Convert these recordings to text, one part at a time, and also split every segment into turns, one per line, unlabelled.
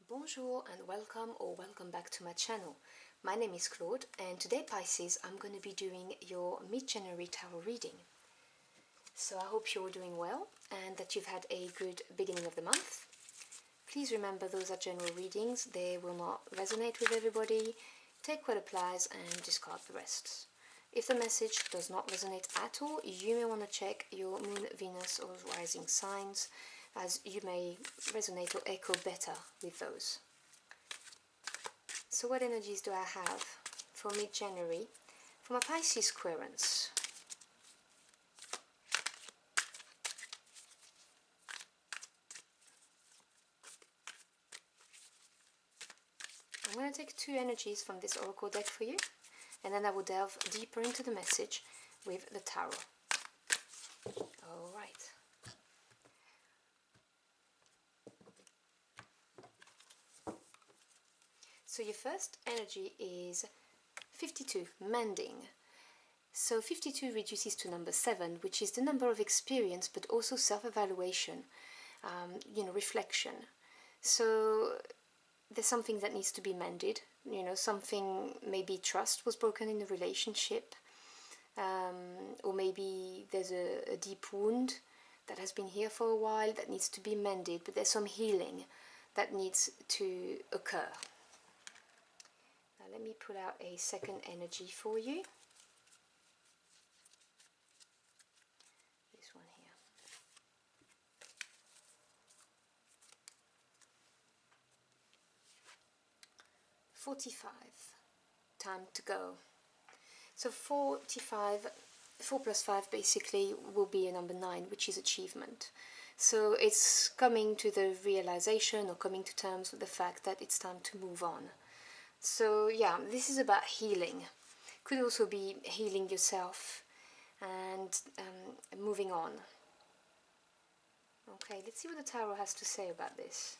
Bonjour and welcome or welcome back to my channel. My name is Claude and today, Pisces, I'm going to be doing your mid-January tarot reading. So I hope you're doing well and that you've had a good beginning of the month. Please remember those are general readings, they will not resonate with everybody. Take what applies and discard the rest. If the message does not resonate at all, you may want to check your moon, Venus or rising signs, as you may resonate or echo better with those. So what energies do I have for mid-January for my Pisces querents? I'm going to take two energies from this oracle deck for you, and then I will delve deeper into the message with the tarot. Alright. So your first energy is 52, mending. So 52 reduces to number 7, which is the number of experience, but also self-evaluation, reflection. So there's something that needs to be mended, something, maybe trust was broken in the relationship, or maybe there's a deep wound that has been here for a while that needs to be mended, but there's some healing that needs to occur. Now let me pull out a second energy for you. This one here. "45, time to go." So 45, 4 plus 5 basically will be a number 9, which is achievement. So it's coming to the realization or coming to terms with the fact that it's time to move on. So yeah, this is about healing. Could also be healing yourself and moving on. Okay, let's see what the tarot has to say about this.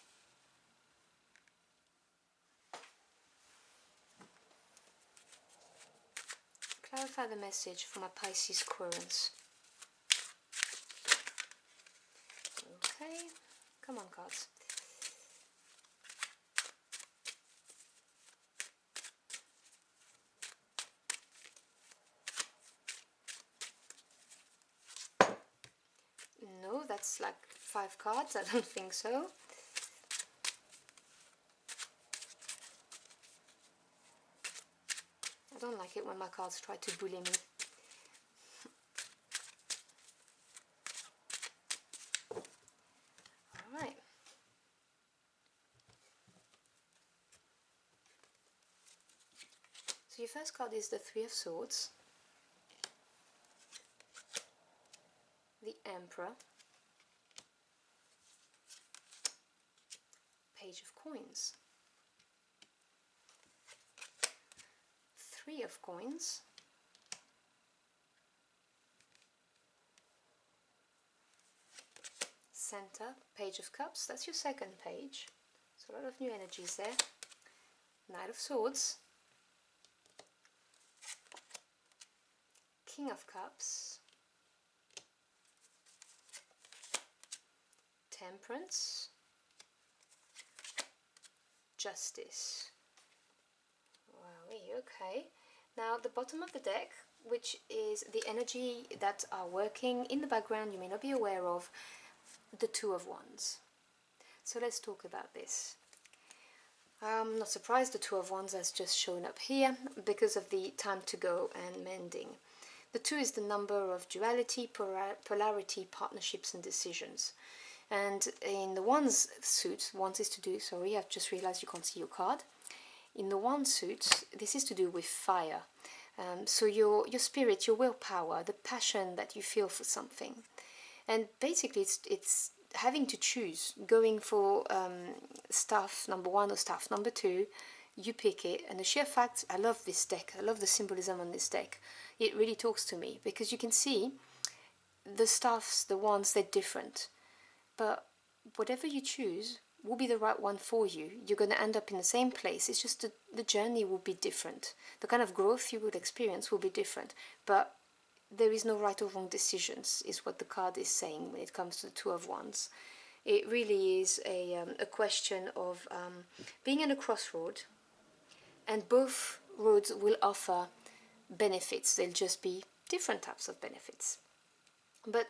Clarify the message for my Pisces querents. Okay, come on, cards. No, that's like 5 cards, I don't think so. I don't like it when my cards try to bully me. Alright. So your first card is the 3 of Swords, the Emperor, Page of Coins, 3 of Coins, Center, Page of Cups, that's your second page, so a lot of new energies there, Knight of Swords, King of Cups, Temperance, Justice. Wowee, okay. Now the bottom of the deck, which is the energy that are working in the background you may not be aware of, the 2 of Wands. So let's talk about this. I'm not surprised the 2 of Wands has just shown up here because of the time to go and mending. The 2 is the number of duality, polarity, partnerships and decisions. And in the Wands suit, Wands is to do, sorry, I've just realized you can't see your card. In the Wands suit, this is to do with fire. So your spirit, your willpower, the passion that you feel for something. And basically it's having to choose, going for staff number 1 or staff number 2, you pick it. And the sheer fact, I love this deck, I love the symbolism on this deck. It really talks to me because you can see the staffs, the wands, they're different. But whatever you choose will be the right one for you. You're going to end up in the same place. It's just the journey will be different. The kind of growth you will experience will be different. But there is no right or wrong decisions, is what the card is saying when it comes to the 2 of Wands. It really is a question of being in a crossroad, and both roads will offer benefits. They'll just be different types of benefits. But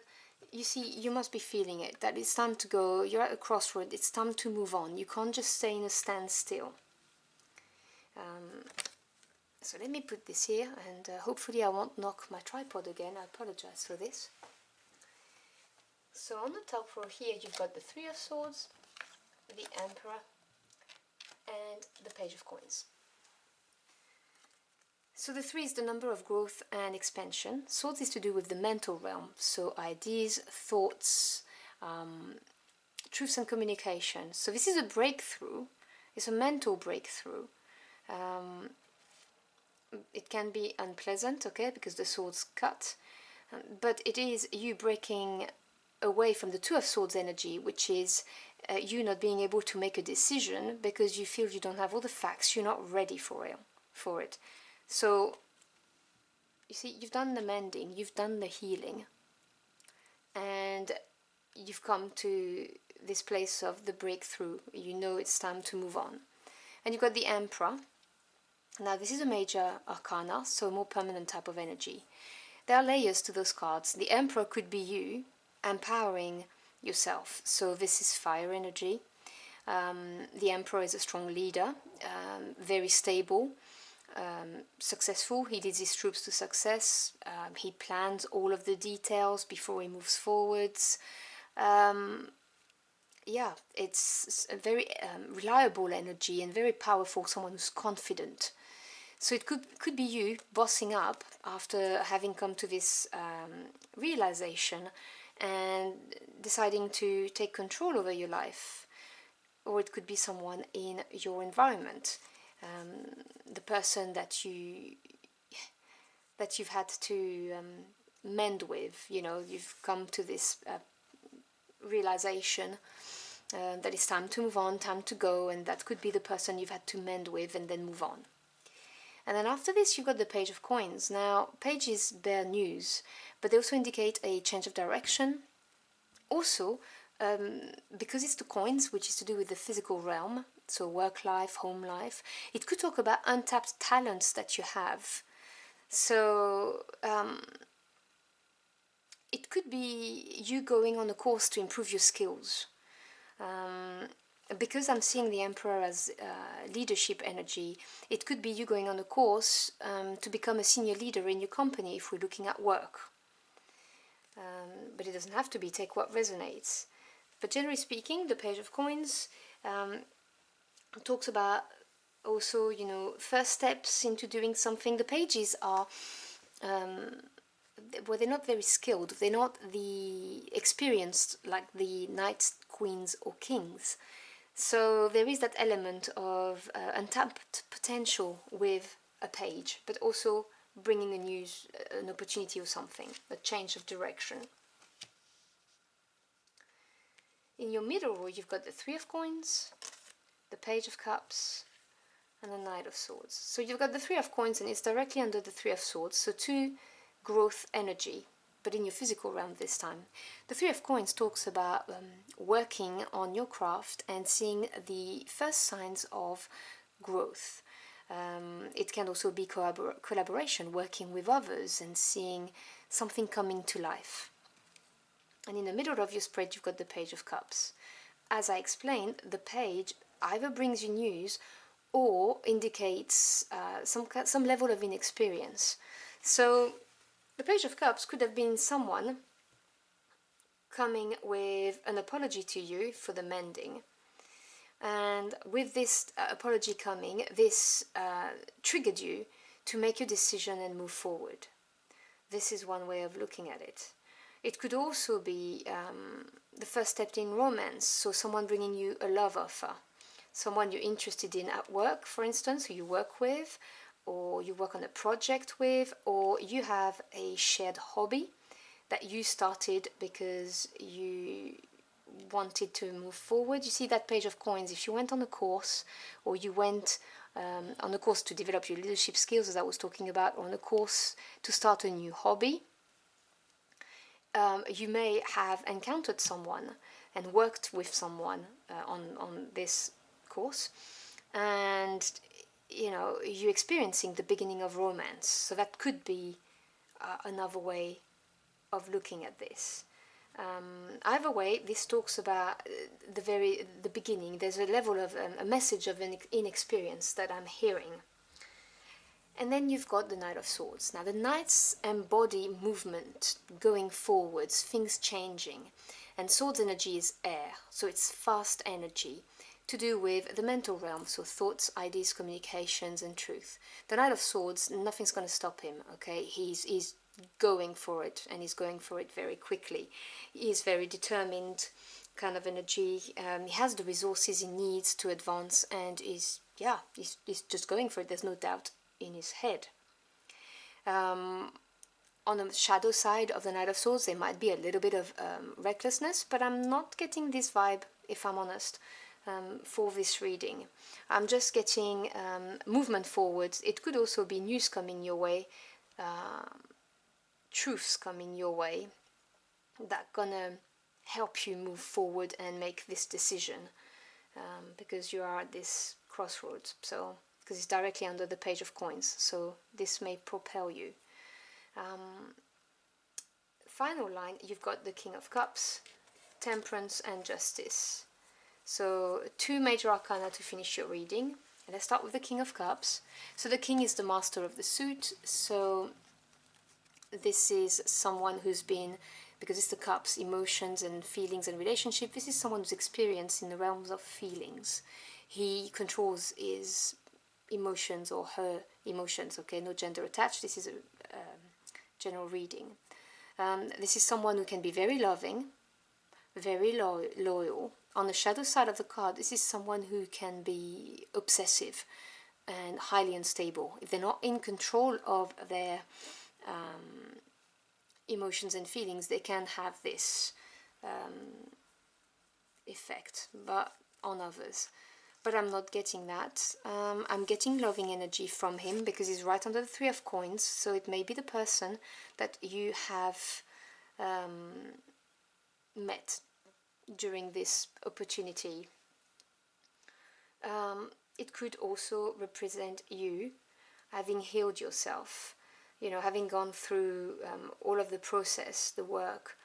you see, you must be feeling it, that it's time to go. You're at a crossroad, it's time to move on. You can't just stay in a standstill. So let me put this here, and hopefully I won't knock my tripod again. I apologize for this. So on the top row here, you've got the Three of Swords, the Emperor, and the Page of Coins. So the 3 is the number of growth and expansion. Swords is to do with the mental realm, so ideas, thoughts, truths and communication. So this is a breakthrough. It's a mental breakthrough. It can be unpleasant, okay, because the swords cut, but it is you breaking away from the Two of Swords energy, which is you not being able to make a decision because you feel you don't have all the facts, you're not ready for it. So, you see, you've done the mending, you've done the healing, and you've come to this place of the breakthrough. You know it's time to move on. And you've got the Emperor. Now, this is a major arcana, so a more permanent type of energy. There are layers to those cards. The Emperor could be you empowering yourself. So this is fire energy. The Emperor is a strong leader, very stable, successful. He leads his troops to success. He plans all of the details before he moves forwards. Yeah, it's a very reliable energy and very powerful, someone who's confident. So it could be you bossing up after having come to this realization and deciding to take control over your life. Or it could be someone in your environment, the person that you've had to mend with. You know, you've come to this realization that it's time to move on, time to go, and that could be the person you've had to mend with and then move on. And then after this, you've got the Page of Coins. Now, pages bear news, but they also indicate a change of direction. Also, because it's the coins, which is to do with the physical realm, so work life, home life, it could talk about untapped talents that you have. So, it could be you going on a course to improve your skills. Because I'm seeing the Emperor as leadership energy, it could be you going on a course to become a senior leader in your company if we're looking at work. But it doesn't have to be, take what resonates. But generally speaking, the Page of Coins talks about also, you know, first steps into doing something. The pages are, well, they're not very skilled. They're not the experienced like the knights, queens, or kings. So there is that element of untapped potential with a page, but also bringing an opportunity or something, a change of direction. In your middle row, you've got the Three of Coins, the Page of Cups, and the Knight of Swords. So you've got the Three of Coins, and it's directly under the Three of Swords, so 2 growth energy, but in your physical realm this time. The Three of Coins talks about working on your craft and seeing the first signs of growth. It can also be collaboration, working with others and seeing something coming to life. And in the middle of your spread, you've got the Page of Cups. As I explained, the page either brings you news or indicates some level of inexperience. So the Page of Cups could have been someone coming with an apology to you for the mending. And with this apology coming, this triggered you to make your decision and move forward. This is one way of looking at it. It could also be the first step in romance, so someone bringing you a love offer, someone you're interested in at work, for instance, who you work with, or you work on a project with, or you have a shared hobby that you started because you wanted to move forward. You see that Page of Coins, if you went on a course, or you went on a course to develop your leadership skills, as I was talking about, or on a course to start a new hobby, you may have encountered someone, and worked with someone on this course, and you're experiencing the beginning of romance. So that could be another way of looking at this. Either way, this talks about the beginning. There's a level of a message of inexperience that I'm hearing. And then you've got the Knight of Swords. Now the Knights embody movement, going forwards, things changing. And Swords energy is air, so it's fast energy to do with the mental realm, so thoughts, ideas, communications, and truth. The Knight of Swords, nothing's going to stop him, okay? He's going for it, and he's going for it very quickly. He's very determined kind of energy. He has the resources he needs to advance, and he's just going for it. There's no doubt in his head. On the shadow side of the Knight of Swords, there might be a little bit of recklessness, but I'm not getting this vibe, if I'm honest, for this reading. I'm just getting movement forwards. It could also be news coming your way, truths coming your way that gonna help you move forward and make this decision, because you are at this crossroads. So because it's directly under the Page of Coins, so this may propel you. Final line, you've got the King of Cups, Temperance, and Justice. So 2 major arcana to finish your reading. And let's start with the King of Cups. So the King is the master of the suit, so this is someone who's been, because it's the cups, emotions and feelings and relationship, this is someone who's experienced in the realms of feelings. He controls his emotions or her emotions, okay, no gender attached. This is a general reading. This is someone who can be very loving, very loyal. On the shadow side of the card, this is someone who can be obsessive and highly unstable. If they're not in control of their emotions and feelings, they can have this effect, but on others. But I'm not getting that. I'm getting loving energy from him because he's right under the 3 of Coins, so it may be the person that you have met during this opportunity. It could also represent you having healed yourself, having gone through all of the process, the work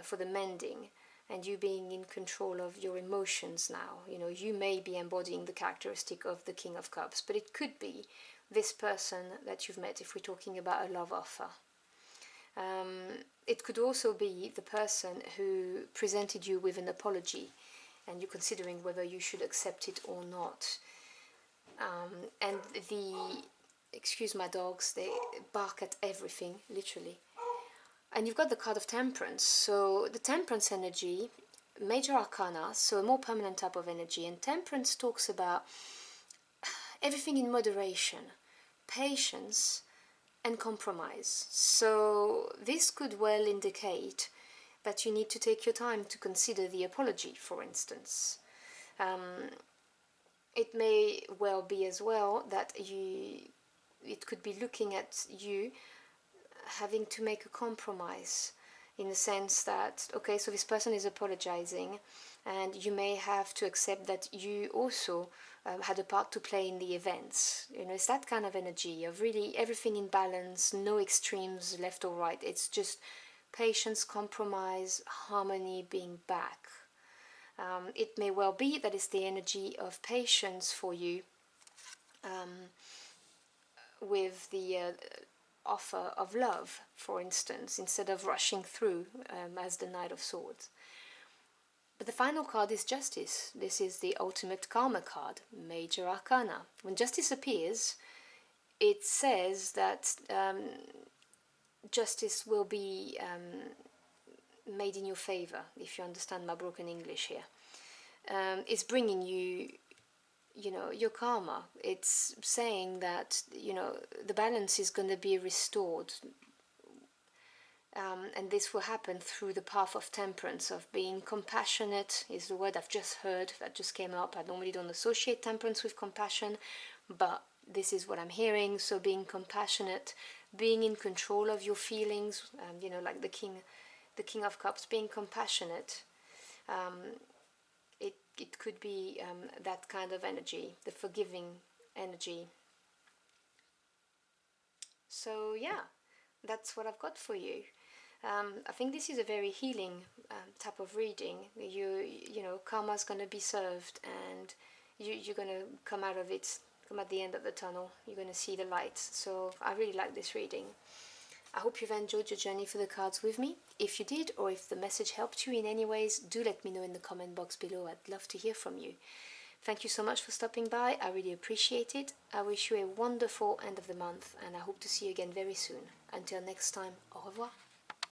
for the mending, and you being in control of your emotions now. You may be embodying the characteristic of the King of Cups, but it could be this person that you've met if we're talking about a love offer. It could also be the person who presented you with an apology and you're considering whether you should accept it or not. And excuse my dogs, they bark at everything, literally. And you've got the card of Temperance. So the Temperance energy, major arcana, so a more permanent type of energy. And Temperance talks about everything in moderation, patience, and compromise. So this could well indicate that you need to take your time to consider the apology, for instance. It may well be as well that it could be looking at you having to make a compromise, in the sense that, okay, so this person is apologizing and you may have to accept that you also had a part to play in the events. It's that kind of energy of really everything in balance, no extremes left or right. It's just patience, compromise, harmony, being back. It may well be that it's the energy of patience for you with the offer of love, for instance, instead of rushing through as the Knight of Swords. But the final card is Justice. This is the ultimate karma card, major arcana. When Justice appears, it says that justice will be made in your favor, if you understand my broken English here. It's bringing you, your karma. It's saying that, the balance is going to be restored. And this will happen through the path of temperance, of being compassionate, is the word I've just heard, that just came up. I normally don't associate temperance with compassion, but this is what I'm hearing. So being compassionate, being in control of your feelings, like the King of Cups, being compassionate. It could be that kind of energy, the forgiving energy. So yeah, that's what I've got for you. I think this is a very healing type of reading. You know, karma's gonna be served, and you're gonna come out of it, come at the end of the tunnel. You're gonna see the light. So I really like this reading. I hope you've enjoyed your journey for the cards with me. If you did, or if the message helped you in any ways, do let me know in the comment box below. I'd love to hear from you. Thank you so much for stopping by. I really appreciate it. I wish you a wonderful end of the month, and I hope to see you again very soon. Until next time, au revoir.